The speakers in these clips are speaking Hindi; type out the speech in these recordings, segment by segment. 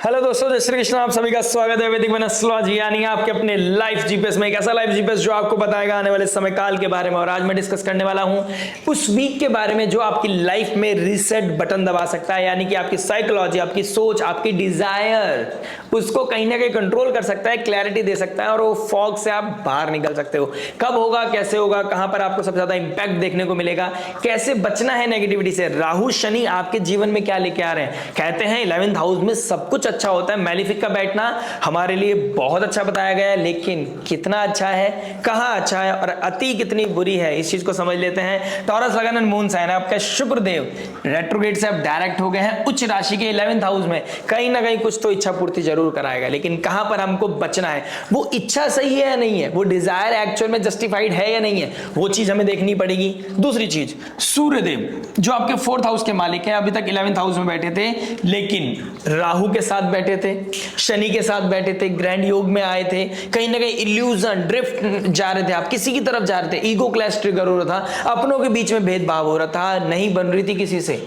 हेलो दोस्तों, जय श्री कृष्ण। आप सभी का स्वागत है वैदिक एस्ट्रोलॉजी यानी आपके अपने लाइफ जीपीएस में। एक ऐसा लाइफ जीपीएस जो आपको बताएगा आने वाले समय काल के बारे में। और आज मैं डिस्कस करने वाला हूं उस वीक के बारे में जो आपकी लाइफ में रीसेट बटन दबा सकता है, यानी कि आपकी साइकोलॉजी, आपकी सोच, आपकी डिजायर, उसको कहीं ना कहीं कंट्रोल कर सकता है, क्लैरिटी दे सकता है और वो फॉग से आप बाहर निकल सकते हो। कब होगा, कैसे होगा, कहां पर आपको सबसे ज्यादा इंपैक्ट देखने को मिलेगा, कैसे बचना है नेगेटिविटी से। राहु शनि आपके जीवन में क्या लेके आ रहे हैं। कहते हैं 11th हाउस में सब कुछ अच्छा होता है। मैलिफिक का बैठना हमारे लिए बहुत अच्छा बताया गया है, लेकिन कितना अच्छा है, कहां अच्छा है और अति कितनी बुरी है, इस चीज को समझ लेते हैं। टॉरस लगन एंड मून साइन, आपका शुक्र देव रेट्रोग्रेड से अब डायरेक्ट हो गए हैं उच्च राशि के 11th हाउस में। कहीं ना कहीं कुछ तो इच्छा पूर्ति जरूर कराएगा, लेकिन कहां पर हमको बचना है, वो इच्छा सही है या नहीं है, वो डिजायर एक्चुअल में जस्टिफाइड है या नहीं है, वो चीज हमें देखनी पड़ेगी। दूसरी चीज, सूर्यदेव जो आपके 4th हाउस के मालिक हैं, अभी तक 11th हाउस में बैठे थे, लेकिन राहु के साथ बैठे थे, शनि के साथ बैठे थे, ग्रैंड योग में आए थे। कहीं ना कहीं इल्यूजन ड्रिफ्ट जा रहे थे, आप किसी की तरफ जा रहे थे, ईगो क्लैश ट्रिगर हो रहा था, अपनों के बीच में भेदभाव हो रहा था, नहीं बन रही थी किसी से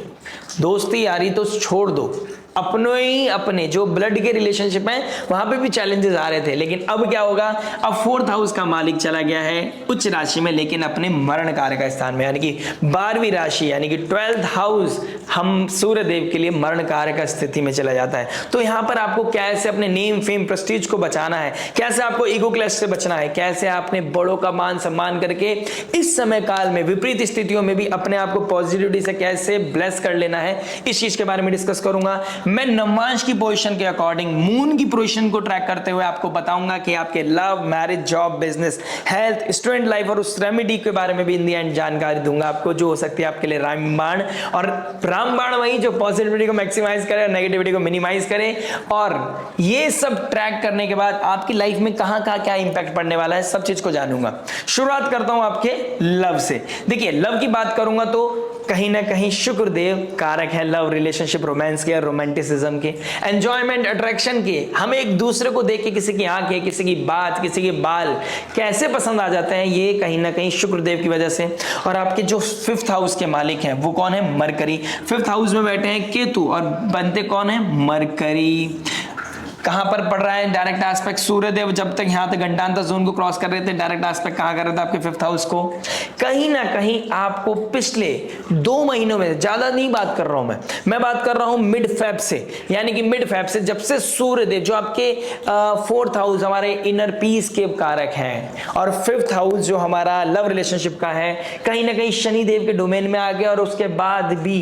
दोस्ती यारी, तो छोड़ दो। अपनों ही अपने जो ब्लड के रिलेशनशिप हैं वहां पे भी चैलेंजेस आ रहे थे, लेकिन अब क्या होगा, अब 4th हाउस का मालिक चला गया है उच्च राशि में, लेकिन अपने मरण कार्य का स्थान में, यानी कि 12वीं राशि यानी कि 12th हाउस हम सूर्य देव के लिए मरण कार्य का स्थिति में चला जाता है। तो यहां पर आपको कैसे अपने नेम फेम प्रेस्टीज को बचाना है, कैसे आपको ईगो क्लैश से बचना है, कैसे आपने बड़ों का मान सम्मान करके इस समय काल में विपरीत स्थितियों में भी अपने आप को पॉजिटिविटी से कैसे ब्लेस कर लेना है, इस चीज के बारे में डिस्कस करूंगा। मैं नवमांश की पोजीशन के अकॉर्डिंग मून की पोजीशन को ट्रैक करते हुए आपको बताऊंगा कि आपके love, marriage, job, business, health, student life और उस रेमेडी के बारे में भी इन दी एंड जानकारी दूंगा आपको, जो हो सकती है आपके लिए रामबाण। और रामबाण वही जो पॉजिटिविटी को मैक्सिमाइज करे और नेगेटिविटी को मिनिमाइज करे। और ये सब ट्रैक करने के बाद आपकी लाइफ में कहां कहां क्या इंपैक्ट पड़ने वाला है, सब चीज को जानूंगा। शुरुआत करता हूं आपके लव से। देखिए, लव की बात करूंगा तो कहीं ना कहीं शुक्र देव कारक है लव, रिलेशनशिप, रोमांस के, रोमांटिसिज्म के, एंजॉयमेंट, अट्रैक्शन के। हमें एक दूसरे को देख के किसी की आंखें, किसी की बात, किसी के बाल कैसे पसंद आ जाते हैं, ये कहीं ना कहीं शुक्र देव की वजह से। और आपके जो 5th हाउस के मालिक हैं वो कौन है, मरकरी। 5th हाउस में बैठे हैं केतु और बनते कौन है, मरकरी। कहां पर पड़ रहा है, डायरेक्ट एस्पेक्ट सूर्यदेव जब तक यहां तक घंटांतर जोन को क्रॉस कर रहे थे, डायरेक्ट एस्पेक्ट कहां कर रहे थे, आपके 5th हाउस को। कहीं ना कहीं आपको पिछले 2 महीनों में, ज्यादा नहीं बात कर रहा हूं मैं बात कर रहा हूं मिड फेब से, यानी कि मिड फेब से जब से सूर्यदेव जो आपके 4th हाउस हमारे इनर पीस के कारक हैं और 5th हाउस जो हमारा लव रिलेशनशिप का है, कहीं ना कहीं शनि देव के डोमेन में आ गया। और उसके बाद भी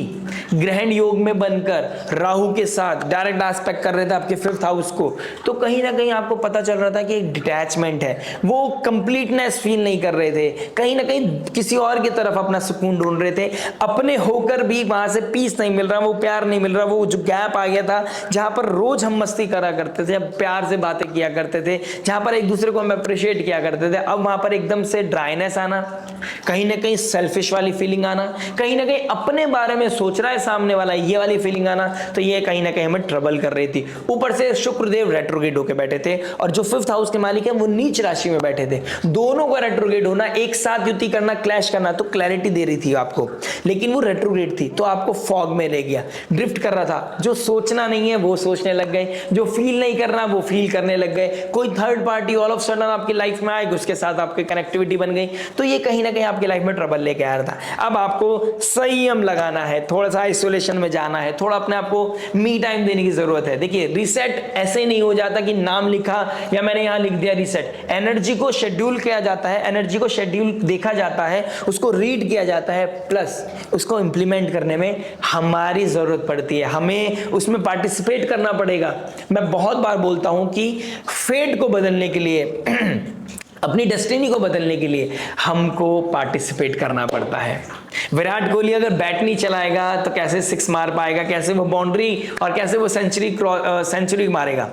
ग्रहण योग में बनकर राहु के साथ डायरेक्ट एस्पेक्ट कर रहे थे आपके 5th हाउस को, तो कहीं ना कहीं आपको पता चल रहा था कि एक डिटैचमेंट है, वो कंप्लीटनेस फील नहीं कर रहे थे, कहीं ना कहीं किसी और की तरफ अपना सुकून ढूंढ रहे थे, अपने होकर भी वहां से पीस नहीं मिल रहा, वो प्यार नहीं मिल रहा, वो जो गैप आ गया था जहां पर रोज हम मस्ती करा करते थे, प्यार से बातें किया करते थे, जहां पर एक दूसरे को हम अप्रिशिएट किया करते थे, अब वहां पर एकदम से ड्राइनेस आना, कहीं ना कहीं सेल्फिश वाली फीलिंग आना, कहीं ना कहीं अपने बारे में सोच रहा है सामने वाला, ये वाली फीलिंग आना, तो ये कहीं ना कहीं हमें ट्रबल कर रही थी। ऊपर से शुक्रदेव रेट्रोग्रेड होकर बैठे थे और जो 5th हाउस के मालिक हैं वो नीच राशि में बैठे थे। दोनों का रेट्रोग्रेड होना, एक साथ युति करना, क्लैश करना, तो क्लैरिटी दे रही थी आपको, लेकिन वो रेट्रोग्रेड थी तो आपको फॉग में ले गया, ड्रिफ्ट कर रहा था। जो सोचना नहीं है वो सोचने लग गए, जो फील नहीं करना वो फील करने लग गए। कोई third party all of sudden आपकी लाइफ में आएगी, उसके साथ आपकी कनेक्टिविटी बन गई, तो ये कहीं ना कहीं आपकी लाइफ में ट्रबल लेके आ रहा था। अब आपको संयम लगाना है, थोड़ा सा आइसोलेशन में जाना है, थोड़ा अपने आप को मी टाइम देने की जरूरत है। देखिए, रीसेट ऐसे ही नहीं हो जाता कि नाम लिखा या मैंने यहां लिख दिया रीसेट। एनर्जी को शेड्यूल किया जाता है, एनर्जी को शेड्यूल देखा जाता है, उसको रीड किया जाता है, प्लस उसको इंप्लीमेंट करने में हमारी जरूरत पड़ती है, हमें उसमें पार्टिसिपेट करना पड़ेगा। मैं बहुत बार बोलता हूं कि फेट को बदलने के लिए अपनी डेस्टिनी को बदलने के लिए हमको पार्टिसिपेट करना पड़ता है। विराट कोहली अगर बैट नहीं चलाएगा तो कैसे 6 मार पाएगा, कैसे वो बाउंड्री और कैसे वो सेंचुरी मारेगा।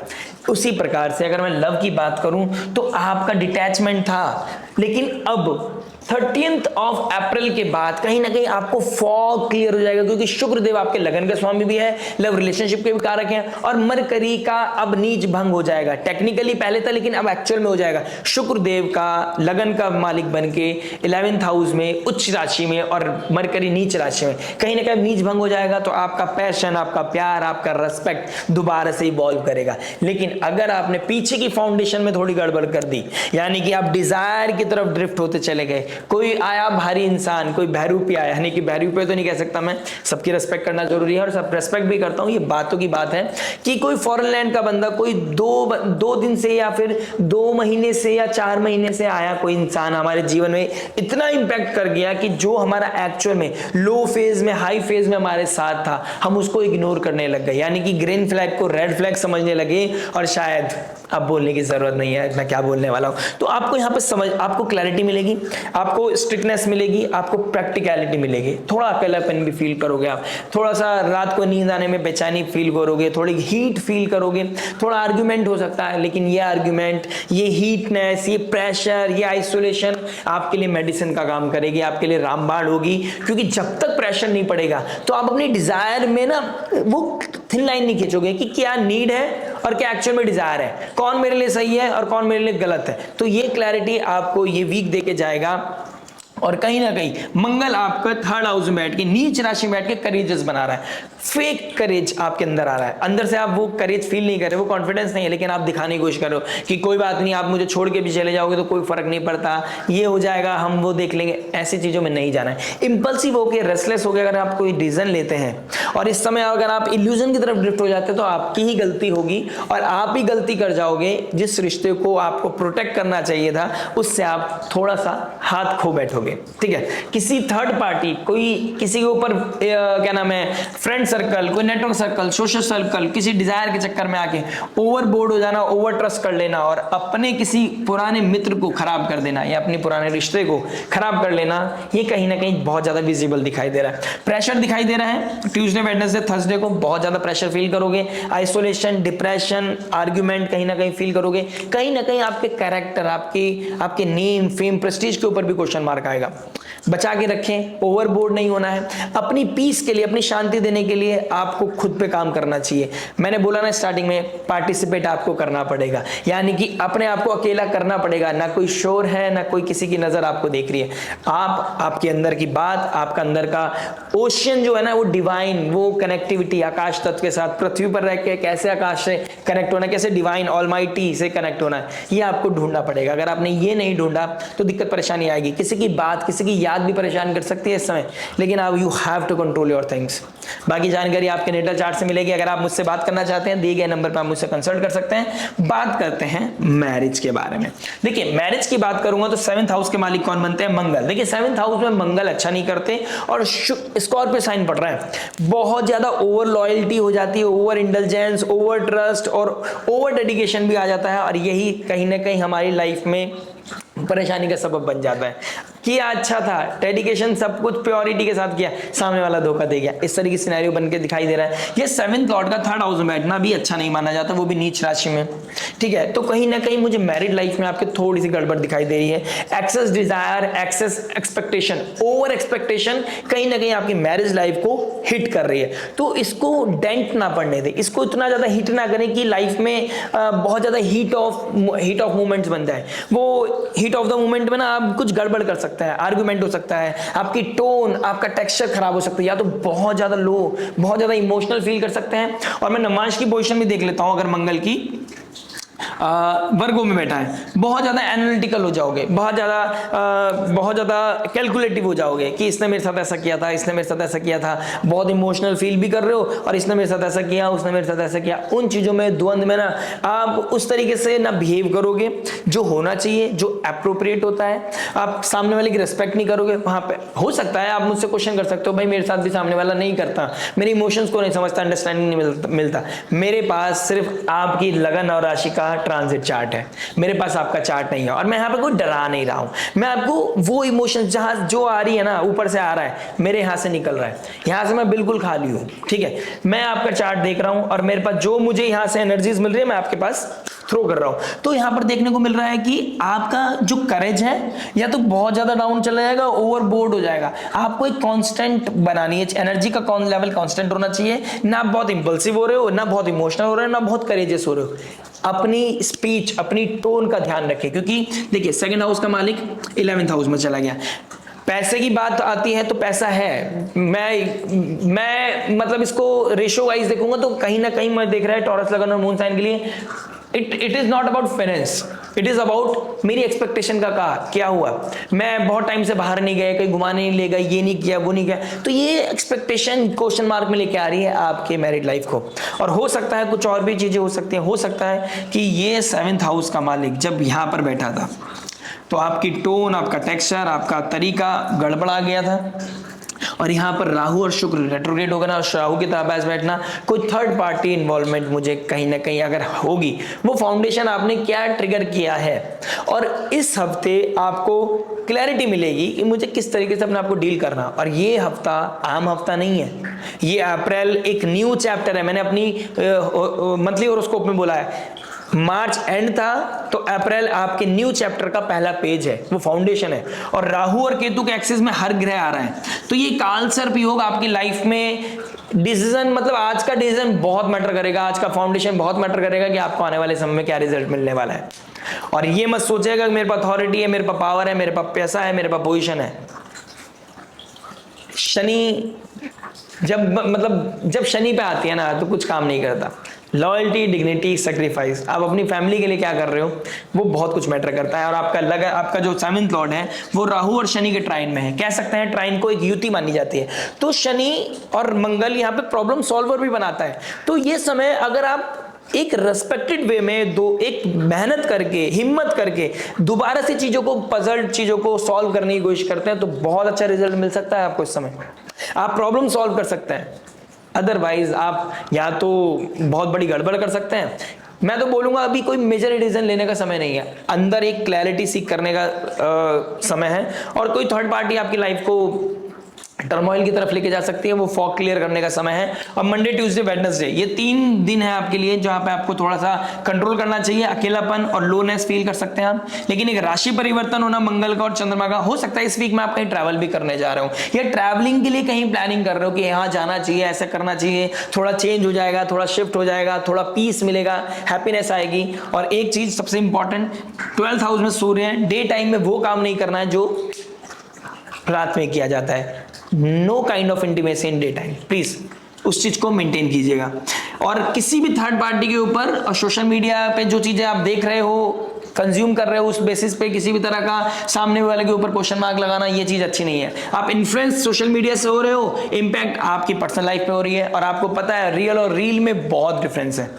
उसी प्रकार से अगर मैं लव की बात करूं तो आपका डिटैचमेंट था, लेकिन अब 13th ऑफ अप्रैल के बाद कहीं ना कहीं आपको फॉग क्लियर हो जाएगा, क्योंकि शुक्र देव आपके लगन का स्वामी भी है, लव रिलेशनशिप के भी कारक हैं, और मरकरी का अब नीच भंग हो जाएगा। टेक्निकली पहले था लेकिन अब एक्चुअल में हो जाएगा। शुक्र देव का लगन का मालिक बन के 11th हाउस में उच्च राशि में और मरकरी नीच राशि में, कहीं ना कहीं नीच भंग हो जाएगा। तो आपका पैशन, आपका प्यार, आपका रेस्पेक्ट दोबारा से इवॉल्व करेगा। लेकिन अगर आपने पीछे की फाउंडेशन में थोड़ी गड़बड़ कर दी, यानी कि आप डिजायर की तरफ ड्रिफ्ट होते चले गए, कोई आया भारी इंसान, कोई बहरूपी आया, यानी कि बहरूपी तो नहीं कह सकता मैं, सबकी रेस्पेक्ट करना जरूरी है और सब रेस्पेक्ट भी करता हूं, ये बातों की बात है कि कोई फॉरेन लैंड का बंदा, कोई दो दिन से या फिर 2 महीने से या 4 महीने से आया कोई इंसान हमारे जीवन में इतना इंपैक्ट कर गया कि जो हमारा एक्चुअल में लो फेज में, हाई फेज में हमारे साथ था, हम उसको इग्नोर करने लग गए, यानी कि ग्रीन फ्लैग को रेड फ्लैग समझने लगे। और शायद अब बोलने की जरूरत नहीं है मैं क्या बोलने वाला हूं। तो आपको यहां पे समझ, आपको क्लैरिटी मिलेगी, आपको स्ट्रिक्टनेस मिलेगी, आपको प्रैक्टिकलिटी मिलेगी, थोड़ा अकेलापन भी फील करोगे आप, थोड़ा सा रात को नींद आने में बेचैनी फील करोगे, थोड़ी हीट फील करोगे, थोड़ा आर्ग्यूमेंट हो सकता है, लेकिन ये आर्ग्यूमेंट, ये हीटनेस, ये प्रेशर, ये आइसोलेशन आपके लिए मेडिसिन का काम करेगी, आपके लिए रामबाण होगी। क्योंकि जब तक प्रेशर नहीं पड़ेगा तो आप अपनी डिजायर में ना वो थिन लाइन नहीं खींचोगे कि क्या नीड है और क्या एक्चुअल में डिजायर है, कौन मेरे लिए सही है और कौन मेरे लिए गलत है। तो ये क्लैरिटी आपको ये वीक देके जाएगा। और कहीं ना कहीं मंगल आपका 3rd हाउस में बैठ के, नीच राशि में बैठ के करेजेस बना रहा है, फेक करेज आपके अंदर आ रहा है। अंदर से आप वो करेज फील नहीं कर रहे, वो कॉन्फिडेंस नहीं है, लेकिन आप दिखाने की कोशिश करो कि कोई बात नहीं, आप मुझे छोड़ के भी चले जाओगे तो कोई फर्क नहीं पड़ता, ये हो जाएगा, हम वो देख लेंगे। ऐसी चीजों में नहीं जाना है। इंपल्सिव होकर, रेस्टलेस होकर अगर आप कोई डिसीजन लेते हैं और इस समय अगर आप इल्यूजन की तरफ ड्रिफ्ट हो जाते हैं तो आपकी ही गलती होगी और आप ही गलती कर जाओगे। जिस रिश्ते को आपको प्रोटेक्ट करना चाहिए था उससे आप थोड़ा सा हाथ खो बैठोगे। ठीक है, किसी थर्ड पार्टी, कोई किसी के ऊपर क्या नाम है, फ्रेंड सर्कल, कोई नेटवर्क सर्कल, सोशल सर्कल, किसी डिजायर के चक्कर में आके ओवरबोर्ड हो जाना, ओवर ट्रस्ट कर लेना और अपने किसी पुराने मित्र को खराब कर देना या अपने पुराने रिश्ते को खराब कर लेना, ये कहीं ना कहीं बहुत ज्यादा विजिबल दिखाई दे रहा है। प्रेशर दिखाई दे रहा है। ट्यूसडे, वेडनेसडे, थर्सडे को बहुत ज्यादा प्रेशर फील करोगे, आइसोलेशन, डिप्रेशन, आर्ग्यूमेंट कहीं ना कहीं फील करोगे। कहीं ना कहीं आपके कैरेक्टर, आपके नेम, फेम, प्रेस्टीज के ऊपर भी क्वेश्चन मार्क आएगा। बचा के रखें, ओवरबोर्ड नहीं होना है। अपनी पीस के लिए, अपनी शांति देने के लिए आपको खुद पे काम करना चाहिए। मैंने बोला ना स्टार्टिंग में, पार्टिसिपेट आपको करना पड़ेगा, यानी कि अपने आप को अकेला करना पड़ेगा। ना कोई शोर है, ना कोई किसी की नजर आपको देख रही है। आपके अंदर की बात, आपका अंदर का ओशियन जो है ना, वो डिवाइन, वो कनेक्टिविटी आकाश तत्व के साथ, पृथ्वी पर रह के कैसे आकाश से कनेक्ट होना है, कैसे डिवाइन ऑलमाइटी से कनेक्ट होना है, ये आपको ढूंढना पड़ेगा। अगर आपने ये नहीं ढूंढा तो दिक्कत परेशानी आएगी। किसी की बात, किसी की याद भी परेशान कर सकती है इस समय, लेकिन आप you have to control your things. बाकी जानकारी आपके नेटल चार्ट से मिलेगी। अगर आप मुझसे बात करना चाहते हैं, दिए गए नंबर पर आप मुझसे कंसल्ट कर सकते हैं। बात करते हैं मैरिज के बारे में। देखिए, मैरिज की बात करूंगा तो 7th हाउस के मालिक कौन बनते हैं? मंगल। देखिए, 7th हाउस में मंगल अच्छा नहीं करते और स्कॉर्पियो साइन पड़ रहा है। बहुत ज्यादा ओवर लॉयल्टी हो जाती है, ओवर इंडल्जेंस, ओवर ट्रस्ट और ओवर डेडिकेशन भी आ जाता है और यही कहीं ना कहीं हमारी लाइफ में परेशानी का सबब बन जाता है। किया अच्छा था, डेडिकेशन सब कुछ प्योरिटी के साथ किया, सामने वाला धोखा दे गया, इस तरह की सिनेरियो बन के दिखाई दे रहा है। ये 7th लॉर्ड का 3rd हाउस में बैठना भी अच्छा नहीं माना जाता, वो भी नीच राशि में। ठीक है, तो कहीं ना कहीं मुझे मैरिड लाइफ में आपके थोड़ी सी गड़बड़ दिखाई दे रही है। Excess desire, excess expectation, over expectation कहीं ना कहीं आपकी मैरिज लाइफ को हिट कर रही है। तो इसको डेंट ना पड़ने दे, इसको इतना ज्यादा हिट ना करें कि लाइफ में बहुत ज्यादा हीट ऑफ मोमेंट्स बन जाए। वो हीट ऑफ द मोमेंट में ना आप कुछ गड़बड़ कर सकते हैं, आर्गुमेंट हो सकता है, आपकी टोन, आपका टेक्सचर खराब हो सकता है, या तो बहुत ज्यादा लो, बहुत ज्यादा इमोशनल फील कर सकते हैं। और मैं नमाज की पोजीशन भी देख लेता हूं, अगर मंगल की वर्गों में बैठा है, बहुत ज्यादा एनालिटिकल हो जाओगे, बहुत ज्यादा कैलकुलेटिव हो जाओगे कि इसने मेरे साथ ऐसा किया था, इसने मेरे साथ ऐसा किया था, बहुत इमोशनल फील भी कर रहे हो और इसने मेरे साथ ऐसा किया, उसने मेरे साथ ऐसा किया। उन चीजों में, द्वंद में ना आप उस तरीके से ना बिहेव करोगे जो होना चाहिए, जो अप्रोप्रिएट होता है। आप सामने वाले की रिस्पेक्ट नहीं करोगे। वहां पे हो सकता है आप मुझसे क्वेश्चन कर सकते हो, भाई मेरे साथ भी सामने वाला नहीं करता, मेरे इमोशंस को नहीं समझता, अंडरस्टैंडिंग नहीं मिलता। मेरे पास सिर्फ आपकी लगन और राशि का ट्रांजिट चार्ट है, मेरे पास आपका चार्ट नहीं है। और मैं यहाँ पे कोई डरा नहीं रहा हूँ, मैं आपको वो इमोशंस जहाँ जो आ रही है ना, ऊपर से आ रहा है, मेरे यहाँ से निकल रहा है, यहाँ से मैं बिल्कुल खाली हूँ, ठीक है। मैं आपका चार्ट देख रहा हूँ और मेरे पास जो मुझे यहाँ से एनर्जीज मिल रही है मैं आपके पास थ्रो कर रहा हूं। तो यहां पर देखने को मिल रहा है कि आपका जो करेज है या तो बहुत ज्यादा डाउन चला जाएगा, ओवरबोर्ड हो जाएगा। आपको एक कांस्टेंट बनानी है, एनर्जी का कौन लेवल कांस्टेंट होना चाहिए, ना आप बहुत इंपल्सिव हो रहे हो, ना बहुत इमोशनल हो रहे हो, ना बहुत करेजियस हो रहे हो। अपनी स्पीच, अपनी टोन का ध्यान रखें, क्योंकि देखिए सेकंड हाउस का मालिक 11th हाउस में चला गया। पैसे की बात आती है तो पैसा है, मैं मतलब इसको रेशो वाइज देखूंगा तो कहीं ना कहीं मैं देख रहा है टॉरस लगन और मून साइन के लिए it is not about finance, it is about मेरी एक्सपेक्टेशन का क्या हुआ। मैं बहुत टाइम से बाहर नहीं गया, कहीं घुमाने नहीं ले गए, ये नहीं किया वो नहीं किया, तो ये एक्सपेक्टेशन क्वेश्चन मार्क में लेके आ रही है आपके मैरिड लाइफ को। और हो सकता है कुछ और भी चीजें हो सकती हैं, हो सकता है कि ये 7th हाउस का मालिक जब यहां पर बैठा था तो आपकी टोन, आपका टेक्सचर, आपका तरीका गड़बड़ा गया था। और यहाँ पर राहु और शुक्र रेट्रोग्रेड होगा ना, और राहु की ताबैस बैठना, कोई थर्ड पार्टी इन्वॉल्वमेंट मुझे कहीं ना कहीं अगर होगी, वो फाउंडेशन आपने क्या ट्रिगर किया है। और इस हफ्ते आपको क्लैरिटी मिलेगी कि मुझे किस तरीके से अपने आपको डील करना। और ये हफ्ता आम हफ्ता नहीं है, ये अप्रैल एक न्यू चैप्टर है। मैंने अपनी मंथली होरोस्कोप में बोला है मार्च एंड था तो अप्रैल आपके न्यू चैप्टर का पहला पेज है, वो फाउंडेशन है। और राहु और केतु के एक्सिस में हर ग्रह आ रहा है, तो ये काल सर्प योग आपकी लाइफ में डिसीजन, मतलब आज का डिसीजन बहुत मैटर करेगा, आज का फाउंडेशन बहुत मैटर करेगा कि आपको आने वाले समय में क्या रिजल्ट मिलने वाला है। और ये मत सोचेगा कि मेरे पास अथॉरिटी है, मेरे पास पावर है, मेरे पास पैसा है, मेरे पास पोजिशन है। शनि जब शनि पे आती है ना तो कुछ काम नहीं करता। लॉयल्टी, डिग्निटी, सेक्रीफाइस, आप अपनी फैमिली के लिए क्या कर रहे हो वो बहुत कुछ मैटर करता है। और आपका जो 7th लॉर्ड है वो राहु और शनि के ट्राइन में है, कह सकते हैं ट्राइन को एक युति मानी जाती है। तो शनि और मंगल यहाँ पे प्रॉब्लम सॉल्वर भी बनाता है। तो ये समय अगर आप एक रेस्पेक्टेड वे में एक मेहनत करके, हिम्मत करके दोबारा से पजल चीजों को सॉल्व करने की कोशिश करते हैं तो बहुत अच्छा रिजल्ट मिल सकता है आपको। इस समय आप प्रॉब्लम सॉल्व कर सकते हैं, अदरवाइज आप या तो बहुत बड़ी गड़बड़ कर सकते हैं। मैं तो बोलूंगा अभी कोई मेजर डिसीजन लेने का समय नहीं है, अंदर एक क्लैरिटी सीख करने का समय है। और कोई थर्ड पार्टी आपकी लाइफ को टर्मोइल की तरफ लेके जा सकती है, वो फॉग क्लियर करने का समय है। और मंडे, ट्यूसडे, वेडनेसडे ये 3 दिन है आपके लिए जहां पे आपको थोड़ा सा कंट्रोल करना चाहिए, अकेलापन और लोनेस फील कर सकते हैं आप। लेकिन एक राशि परिवर्तन होना मंगल का और चंद्रमा का, हो सकता है इस वीक में आप कहीं ट्रैवल भी करने जा रहे हो या ट्रैवलिंग के लिए कहीं प्लानिंग कर रहे हो कि यहाँ जाना चाहिए, ऐसा करना चाहिए, थोड़ा चेंज हो जाएगा, थोड़ा शिफ्ट हो जाएगा, थोड़ा पीस मिलेगा, हैप्पीनेस आएगी। और एक चीज सबसे इंपॉर्टेंट, 12th हाउस में सूर्य है, डे टाइम में वो काम नहीं करना है जो रात में किया जाता है। Know kind of intimacy in day time, please उस चीज को मेंटेन कीजिएगा। और किसी भी थर्ड पार्टी के ऊपर और सोशल मीडिया पे जो चीजें आप देख रहे हो, कंज्यूम कर रहे हो, उस बेसिस पे किसी भी तरह का सामने वाले के ऊपर क्वेश्चन मार्क लगाना, ये चीज अच्छी नहीं है। आप इन्फ्लुएंस सोशल मीडिया से हो रहे हो, इंपैक्ट आपकी पर्सनल लाइफ पे हो रही है। और आपको पता है रियल और रील में बहुत डिफरेंस है।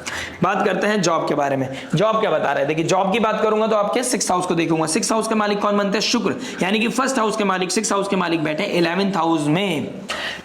बात करते हैं जॉब के बारे में। जॉब क्या बता रहे हैं, देखिए जॉब की बात करूंगा तो आपके 6th हाउस को देखूंगा। 6th हाउस के मालिक कौन बनते हैं? शुक्र, यानी कि 1st हाउस के मालिक 6th हाउस के मालिक बैठे 11th हाउस में।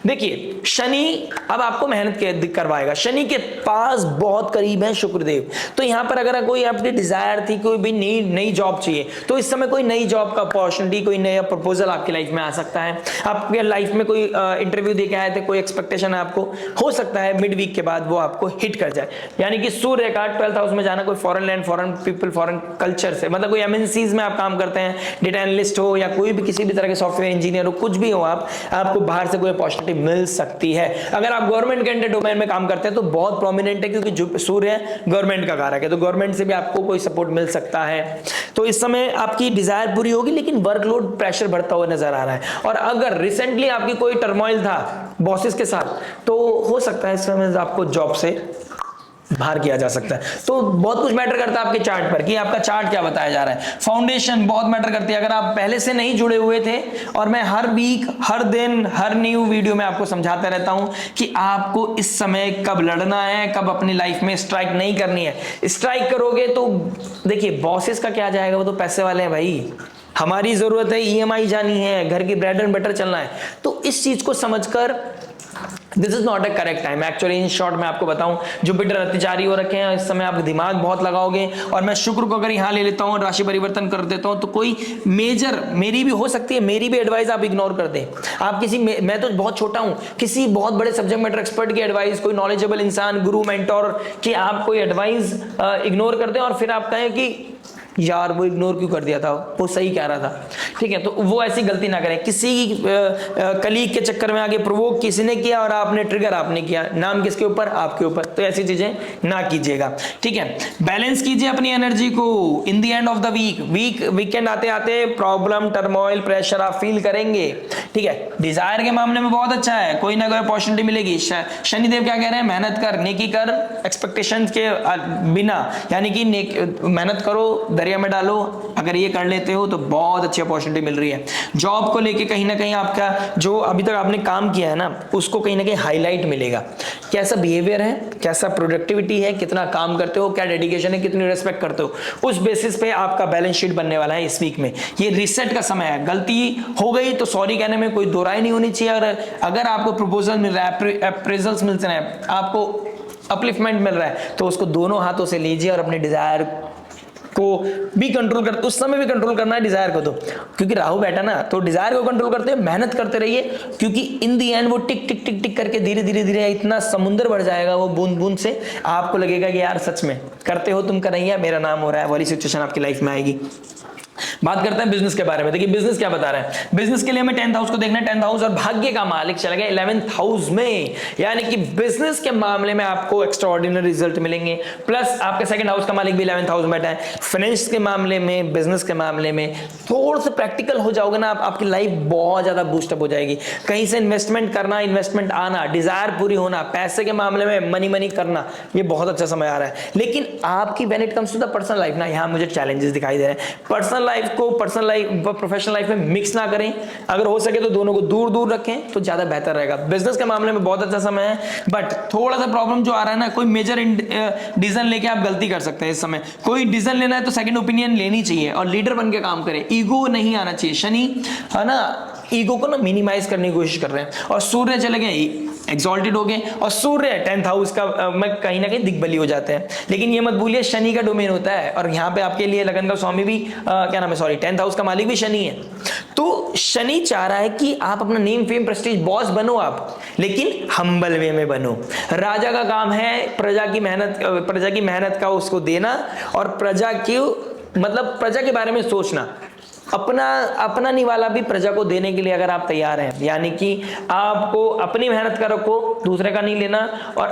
देखिए शनि अब आपको मेहनत करवाएगा, शनि के पास बहुत करीब है शुक्रदेव। तो यहां पर अगर कोई आपकी डिजायर थी, कोई भी नई जॉब चाहिए, तो इस समय कोई नई जॉब का अपॉर्चुनिटी, कोई नया प्रपोजल आपकी लाइफ में आ सकता है। आपके लाइफ में कोई इंटरव्यू देके आए थे, कोई एक्सपेक्टेशन है आपको, हो सकता है मिड वीक के बाद वो आपको हिट कर जाए। यानी कि सूर्य का 12th हाउस में जाना, कोई foreign land, foreign people, foreign culture से, मतलब कोई एमएनसीज में आप काम करते हैं, डेटा एनालिस्ट हो या कोई भी किसी भी तरह के सॉफ्टवेयर इंजीनियर हो, कुछ भी हो आपको बाहर से कोई अपॉर्चुनिटी मिल सकती है। अगर आप गवर्नमेंट के अंडर डोमेन में काम करते हैं तो बहुत प्रोमिनेंट है, क्योंकि सूर्य गवर्नमेंट का कारक है, तो गवर्नमेंट से भी आपको कोई सपोर्ट मिल सकता है। तो इस समय आपकी डिजायर पूरी होगी, लेकिन वर्कलोड, प्रेशर बढ़ता हुआ नजर आ रहा है। और अगर रिसेंटली आपकी कोई टर्मोइल था बॉसेस के साथ, तो हो सकता है इस समय आपको जॉब से बाहर किया जा सकता है। तो बहुत कुछ मैटर करता है आपके चार्ट पर कि आपका चार्ट क्या बताया जा रहा है। फाउंडेशन बहुत मैटर करती है। अगर आप पहले से नहीं जुड़े हुए थे, और मैं हर वीक, हर दिन, हर न्यू वीडियो में आपको समझाता रहता हूं कि आपको इस समय कब लड़ना है, कब अपनी लाइफ में स्ट्राइक नहीं करनी है। स्ट्राइक करोगे तो देखिए बॉसेस का क्या जाएगा, वो तो पैसे वाले हैं भाई। हमारी जरूरत है ईएमआई जानी है, घर की ब्रेड एंड बटर चलना है। तो इस चीज को समझकर this is not a correct time actually. In short मैं आपको बताऊं, जुपिटर अतिचारी हो रखे हैं, इस समय आप दिमाग बहुत लगाओगे। और मैं शुक्र को अगर यहाँ ले लेता हूँ, राशि परिवर्तन कर देता हूँ, तो कोई मेजर मेरी भी हो सकती है, मेरी भी एडवाइस आप इग्नोर कर दें। आप किसी मैं तो बहुत छोटा हूँ, किसी बहुत बड़े सब्जेक्ट मैटर एक्सपर्ट की एडवाइस, कोई नॉलेजेबल इंसान, गुरु, मेंटोर की आप कोई एडवाइस इग्नोर कर दें और फिर आप कहें कि यार वो इग्नोर क्यों कर दिया था, वो सही कह रहा था। ठीक है, तो वो ऐसी गलती ना करें। किसी कलीग के चक्कर में आगे प्रोवोक किसी ने किया और आपने ट्रिगर आपने किया, नाम किसके ऊपर, आपके ऊपर, तो ऐसी चीजें ना कीजिएगा। ठीक है, बैलेंस कीजिए अपनी एनर्जी को। In the end of the weekend आते आते प्रॉब्लम, टर्मोइल, प्रेशर आप फील करेंगे। ठीक है, डिजायर के मामले में बहुत अच्छा है, कोई ना कोई अपॉर्चुनिटी मिलेगी। शनिदेव क्या कह रहे हैं, मेहनत कर, नेकी कर, एक्सपेक्टेशंस के बिना, यानी कि मेहनत करो, दरिया में डालो। अगर ये कर लेते हो तो बहुत अच्छी अपॉर्चुनिटी मिल रही है। जॉब को लेके कहीं ना कहीं आपका जो अभी तक आपने काम किया है ना, उसको कहीं ना कहीं हाईलाइट मिलेगा। कैसा बिहेवियर है, कैसा प्रोडक्टिविटी है, कितना काम करते हो, क्या डेडिकेशन है, कितनी रिस्पेक्ट करते हो, उस बेसिस पे आपका बैलेंस शीट बनने वाला है इस वीक में। ये रिसेट का समय है। गलती हो गई तो सॉरी कहने में कोई दो राय नहीं होनी चाहिए। और अगर आपको प्रपोजल मिल रहा है, अप्रेजल्स मिल रहे हैं, आपको अपलिफ्टमेंट मिल रहा है, तो उसको दोनों हाथों से लीजिए और अपने डिजायर को भी कंट्रोल कर, उस समय भी कंट्रोल करना है डिजायर को। तो क्योंकि राहु बैठा ना, तो डिजायर को कंट्रोल करते हैं, मेहनत करते रहिए, क्योंकि इन दी एंड वो टिक टिक टिक टिक करके धीरे धीरे धीरे इतना समुद्र बढ़ जाएगा वो बूंद बूंद से, आपको लगेगा कि यार सच में करते हो तुम, कन्हैया मेरा नाम हो रहा है, वाली सिचुएशन आपकी लाइफ में आएगी। बात करते हैं बिजनेस के बारे में। देखिए बिजनेस क्या बता रहा है। बिजनेस के लिए हमें 10th हाउस को देखना है। 10th हाउस और भाग्य का मालिक चला गया 11th हाउस में, यानी कि बिजनेस के मामले में आपको एक्स्ट्राऑर्डिनरी रिजल्ट मिलेंगे। प्लस आपके 2nd हाउस का मालिक भी 11th हाउस में बैठा है। फाइनेंस के मामले में, बिजनेस के मामले में थोड़ा सा प्रैक्टिकल हो जाओगे ना, आपकी लाइफ बहुत ज्यादा बूस्टअप हो जाएगी। कहीं से इन्वेस्टमेंट करना, इन्वेस्टमेंट आना, डिजायर पूरी होना, पैसे के मामले में मनी मनी करना, ये बहुत अच्छा समय आ रहा है। लेकिन आपकी when it comes to the personal life ना, यहाँ मुझे चैलेंजेस दिखाई दे रहे हैं। पर्सनल लाइफ को पर्सनल लाइफ व प्रोफेशनल लाइफ में मिक्स ना करें। अगर हो सके तो दोनों को दूर दूर रखें तो ज्यादा बेहतर रहेगा। बिजनेस के मामले में बहुत अच्छा समय है, बट थोड़ा सा प्रॉब्लम जो आ रहा है ना, कोई मेजर डिसीजन लेके आप गलती कर सकते हैं इस समय। कोई डिसीजन लेना है तो सेकंड ओपिनियन लेनी चाहिए और लीडर बन के काम करें। ईगो नहीं आना चाहिए। शनि है ना, ईगो को ना मिनिमाइज करने की कोशिश कर रहे हैं। और सूर्य चले गए, एक्सॉल्टेड हो गए, और सूर्य 10th हाउस का में कहीं ना कहीं दिग्बली हो जाते हैं। लेकिन ये मत भूलिए शनि का डोमेन होता है, और यहाँ पे आपके लिए लगन का स्वामी भी क्या नाम है, सॉरी 10th हाउस का मालिक भी शनि है। तो शनि चाह रहा है कि आप अपना नेम फेम प्रेस्टीज बॉस बनो आप, लेकिन हम्बल वे में बनो। राजा का काम है प्रजा की मेहनत का उसको देना, और प्रजा की मतलब प्रजा के बारे में सोचना। अपना निवाला भी प्रजा को देने के लिए अगर आप तैयार हैं, यानी कि आपको अपनी मेहनत का रखो, दूसरे का नहीं लेना, और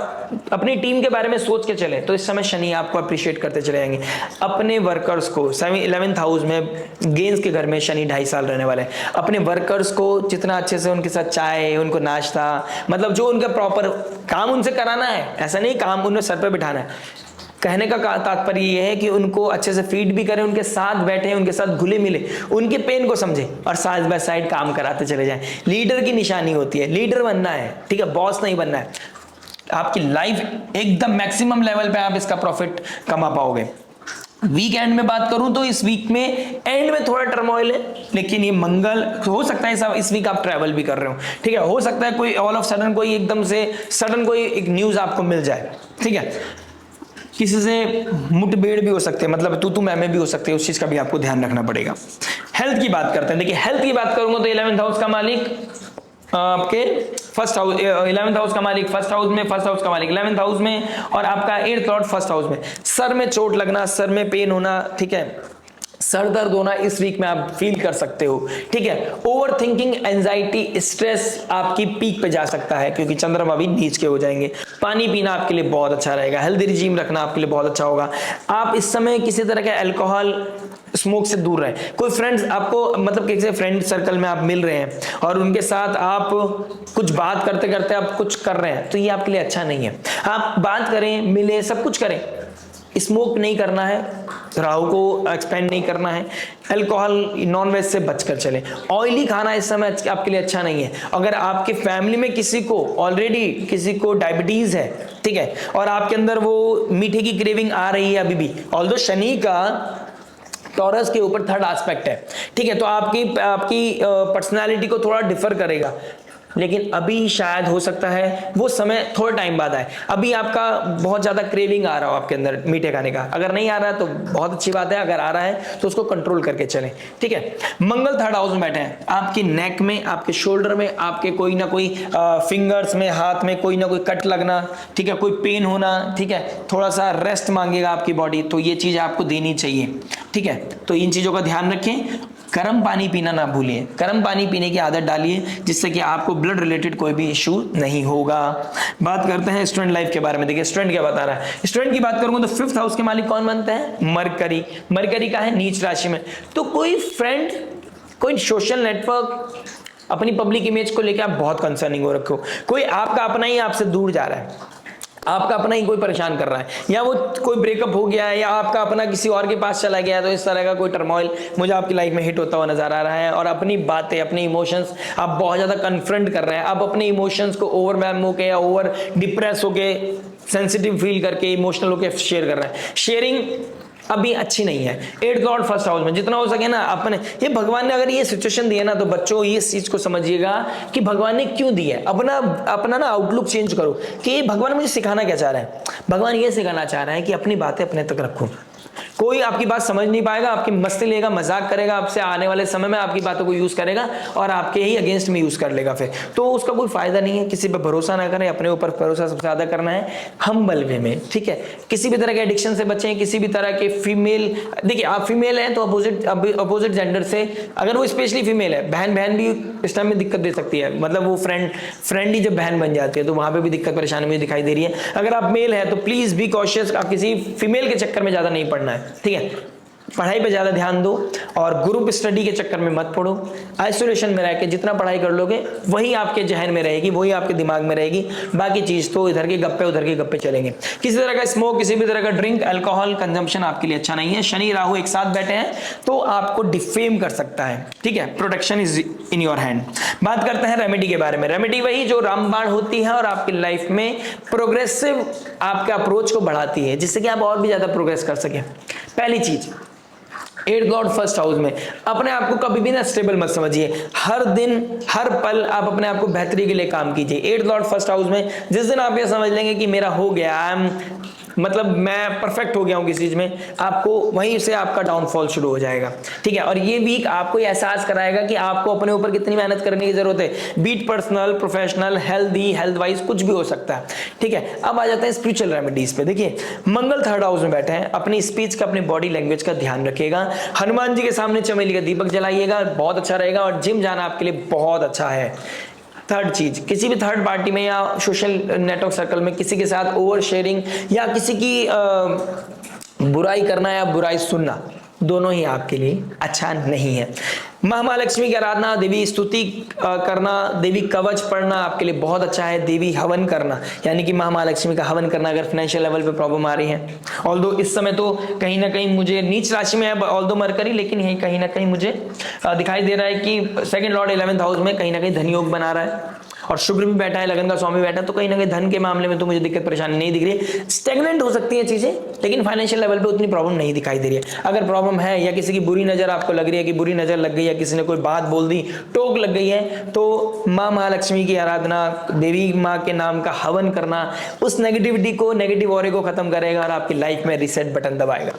अपनी टीम के बारे में सोच के चले, तो इस समय शनि आपको अप्रिशिएट करते चले जाएंगे। अपने वर्कर्स को 11th हाउस में गेंस के घर में शनि 2.5 साल रहने वाले हैं। अपने वर्कर्स को जितना अच्छे से उनके साथ चाय, उनको नाश्ता, मतलब जो उनका प्रॉपर काम उनसे कराना है, ऐसा नहीं काम उन्हें सर पे बिठाना है। कहने का तात्पर्य यह है कि उनको अच्छे से फीड भी करें, उनके साथ बैठे, उनके साथ घुले मिले, उनके पेन को समझें और साइड बाय साइड काम कराते चले जाएं। लीडर की निशानी होती है, लीडर बनना है, ठीक है, बॉस नहीं बनना है। आपकी लाइफ एकदम मैक्सिमम लेवल पे आप इसका प्रॉफिट कमा पाओगे। वीकेंड में बात करूं तो इस वीक में एंड में थोड़ा टर्मोइल है, लेकिन ये मंगल हो सकता है सब इस वीक आप ट्रैवल भी कर रहे हो, ठीक है, हो सकता है कोई ऑल ऑफ सडन कोई एकदम से सडन कोई एक न्यूज आपको मिल जाए, ठीक है, किसी से मुठभेड़ भी हो सकते हैं, मतलब तू मैं भी हो सकते हैं, उस चीज का भी आपको ध्यान रखना पड़ेगा। हेल्थ की बात करते हैं। देखिए हेल्थ की बात करूंगा तो 11th हाउस का मालिक आपके 1st हाउस, 11th हाउस का मालिक 1st हाउस में, 1st हाउस का मालिक 11th हाउस में, और आपका 8th लॉर्ड 1st हाउस में। सर में चोट लगना, सर में पेन होना, ठीक है, सर दर्द होना इस वीक में आप फील कर सकते हो, ठीक है। ओवर थिंकिंग, एंजाइटी, स्ट्रेस आपकी पीक पे जा सकता है, क्योंकि चंद्रमा भी नीच के हो जाएंगे। पानी पीना आपके लिए बहुत अच्छा रहेगा। हेल्दी रिजीम रखना आपके लिए बहुत अच्छा होगा। आप इस समय किसी तरह का अल्कोहल, स्मोक से दूर रहें। कोई फ्रेंड्स आपको, मतलब किसी फ्रेंड सर्कल में आप मिल रहे हैं और उनके साथ आप कुछ बात करते करते आप कुछ कर रहे हैं, तो ये आपके लिए अच्छा नहीं है। आप बात करें, मिले, सब कुछ करें, स्मोक नहीं करना है, राहु को एक्सपेंड नहीं करना है, अल्कोहल, नॉनवेज से बचकर चले। ऑयली खाना इस समय आपके लिए अच्छा नहीं है। अगर आपके फैमिली में किसी को ऑलरेडी किसी को डायबिटीज है, ठीक है, और आपके अंदर वो मीठे की क्रेविंग आ रही है अभी भी, ऑल्दो शनि का टॉरस के ऊपर 3rd एस्पेक्ट है, ठीक है, तो आपकी पर्सनालिटी को थोड़ा डिफर करेगा। लेकिन अभी शायद हो सकता है वो समय थोड़ा टाइम बाद आए। अभी आपका बहुत ज्यादा क्रेविंग आ रहा हो आपके अंदर मीठे खाने का, अगर नहीं आ रहा है तो बहुत अच्छी बात है, अगर आ रहा है तो उसको कंट्रोल करके चलें, ठीक है। मंगल थर्ड हाउस में बैठे हैं, आपकी नेक में, आपके शोल्डर में, आपके कोई ना कोई फिंगर्स में, हाथ में कोई ना कोई कट लगना, ठीक है, कोई पेन होना, ठीक है, थोड़ा सा रेस्ट मांगेगा आपकी बॉडी, तो ये चीज आपको देनी चाहिए, ठीक है। तो इन चीजों का ध्यान रखें। गर्म पानी पीना ना भूलिए, गर्म पानी पीने की आदत डालिए जिससे कि आपको ब्लड रिलेटेड कोई भी इशू नहीं होगा। बात करते हैं स्टूडेंट लाइफ के बारे में। देखिए स्टूडेंट क्या बता रहा है। स्टूडेंट की बात करूंगा तो 5th हाउस के मालिक कौन बनते हैं? मरकरी। मरकरी का है नीच राशि में। तो कोई फ्रेंड, कोई सोशल नेटवर्क, अपनी पब्लिक इमेज को लेकर आप बहुत कंसर्निंग हो रखे हो, कोई आपका अपना ही आपसे दूर जा रहा है, आपका अपना ही कोई परेशान कर रहा है, या वो कोई ब्रेकअप हो गया है, या आपका अपना किसी और के पास चला गया है, तो इस तरह का कोई टर्मोइल मुझे आपकी लाइफ में हिट होता हुआ नजर आ रहा है। और अपनी बातें, अपने इमोशंस आप बहुत ज्यादा कन्फ्रंट कर रहे हैं, आप अपने इमोशंस को ओवरवेल्म होके या ओवर डिप्रेस होके, सेंसिटिव फील करके, इमोशनल होके शेयर कर रहे हैं। शेयरिंग अभी अच्छी नहीं है। 8th लॉर्ड फर्स्ट हाउस में, जितना हो सके ना अपने, ये भगवान ने अगर ये सिचुएशन दी है ना, तो बच्चों ये चीज को समझिएगा कि भगवान ने क्यों दी है। अपना अपना ना आउटलुक चेंज करो कि भगवान मुझे सिखाना क्या चाह रहा है। भगवान ये सिखाना चाह रहा है कि अपनी बातें अपने तक रखो, कोई आपकी बात समझ नहीं पाएगा, आपकी मस्ती लेगा, मजाक करेगा आपसे, आने वाले समय में आपकी बातों को यूज करेगा और आपके ही अगेंस्ट में यूज कर लेगा फिर, तो उसका कोई फायदा नहीं है। किसी पे भरोसा ना करें, अपने ऊपर भरोसा सबसे ज्यादा करना है, हम्बल वे में, ठीक है। किसी भी तरह के एडिक्शन से बचें, किसी भी तरह के फीमेल, देखिए आप फीमेल हैं तो अपोजिट जेंडर से, अगर वो स्पेशली फीमेल है, बहन भी इस टाइम में दिक्कत दे सकती है, मतलब वो फ्रेंड ही जब बहन बन जाती है तो वहां पे भी दिक्कत परेशानी मुझे दिखाई दे रही है। अगर आप मेल है तो प्लीज बी कॉशियस, आप किसी फीमेल के चक्कर में ज्यादा नहीं पड़ना है, ठीक है। पढ़ाई पे ज्यादा ध्यान दो और ग्रुप स्टडी के चक्कर में मत पढ़ो। आइसोलेशन में रह के जितना पढ़ाई कर लोगे वही आपके जहन में रहेगी, वही आपके दिमाग में रहेगी, बाकी चीज तो इधर के गप्पे उधर के गप्पे चलेंगे। किसी तरह का स्मोक, किसी भी तरह का ड्रिंक, अल्कोहल कंजम्पशन आपके लिए अच्छा नहीं है। शनि राहु एक साथ बैठे हैं तो आपको डिफेम कर सकता है, ठीक है। Protection is in your hand. बात करते हैं रेमेडी के बारे में। रेमेडी वही जो रामबाण होती है और आपकी लाइफ में प्रोग्रेसिव आपके अप्रोच को बढ़ाती है, जिससे कि आप और भी ज्यादा प्रोग्रेस कर सके। पहली चीज, 8th लॉर्ड फर्स्ट हाउस में, अपने आप को कभी भी ना स्टेबल मत समझिए। हर दिन हर पल आप अपने आप को बेहतरी के लिए काम कीजिए। 8th लॉर्ड फर्स्ट हाउस में जिस दिन आप ये समझ लेंगे कि मेरा हो गया, आई एम, मतलब मैं परफेक्ट हो गया हूं किसी चीज में, आपको वहीं से आपका डाउनफॉल शुरू हो जाएगा, ठीक है। और ये वीक आपको एहसास कराएगा कि आपको अपने ऊपर कितनी मेहनत करने की जरूरत है, be it personal, professional, healthy, health wise कुछ भी हो सकता है, ठीक है। अब आ जाते हैं स्पिरिचुअल रेमेडीज पे। देखिए मंगल थर्ड हाउस में बैठे हैं, अपनी स्पीच का, अपनी बॉडी लैंग्वेज का ध्यान रखिएगा। हनुमान जी के सामने चमेली का दीपक जलाइएगा, बहुत अच्छा रहेगा। और जिम जाना आपके लिए बहुत अच्छा है। थर्ड चीज, किसी भी थर्ड पार्टी में या सोशल नेटवर्क सर्कल में किसी के साथ ओवर शेयरिंग या किसी की बुराई करना या बुराई सुनना, दोनों ही आपके लिए अच्छा नहीं है। महालक्ष्मी की आराधना, देवी स्तुति करना, देवी कवच पढ़ना आपके लिए बहुत अच्छा है। देवी हवन करना, यानी कि महालक्ष्मी का हवन करना अगर फाइनेंशियल लेवल पे प्रॉब्लम आ रही है। ऑल्दो इस समय तो कहीं ना कहीं मुझे नीच राशि में है ऑल्दो मरकरी, लेकिन यही कहीं ना कहीं मुझे दिखाई दे रहा है कि सेकंड लॉर्ड 11th हाउस में कहीं ना कहीं धन योग बना रहा है और शुक्र भी बैठा है, लगन का स्वामी बैठा है, तो कहीं ना कहीं धन के मामले में तो मुझे दिक्कत परेशानी नहीं दिख रही। स्टेगनेंट हो सकती है चीजें, लेकिन फाइनेंशियल लेवल पे उतनी प्रॉब्लम नहीं दिखाई दे रही है। अगर प्रॉब्लम है या किसी की बुरी नजर आपको लग रही है कि बुरी नजर लग गई, या किसी ने कोई बात बोल दी, टोक लग गई है, तो माँ महालक्ष्मी की आराधना, देवी माँ के नाम का हवन करना उस नेगेटिविटी को, नेगेटिव ऑरे को खत्म करेगा और आपकी लाइफ में रीसेट बटन दबाएगा।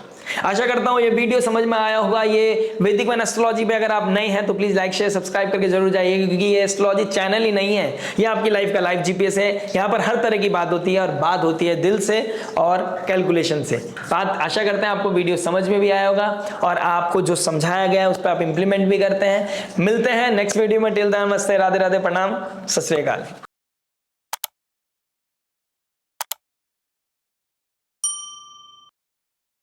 आशा करता हूं ये वीडियो समझ में आया होगा। ये वैदिक मैन एस्ट्रोलॉजी पे अगर आप नए हैं तो प्लीज लाइक शेयर सब्सक्राइब करके जरूर जाइए, क्योंकि ये एस्ट्रोलॉजी चैनल ही नहीं है, ये आपकी लाइफ का लाइव जीपीएस है। यहाँ पर हर तरह की बात होती है और बात होती है दिल से और कैलकुलेशन से। बात आशा करते हैं आपको वीडियो समझ में भी आया होगा और आपको जो समझाया गया है उस पर आप इंप्लीमेंट भी करते हैं। मिलते हैं नेक्स्ट वीडियो में। टिल देन नमस्ते, राधे राधे, प्रणाम, सत श्री अकाल।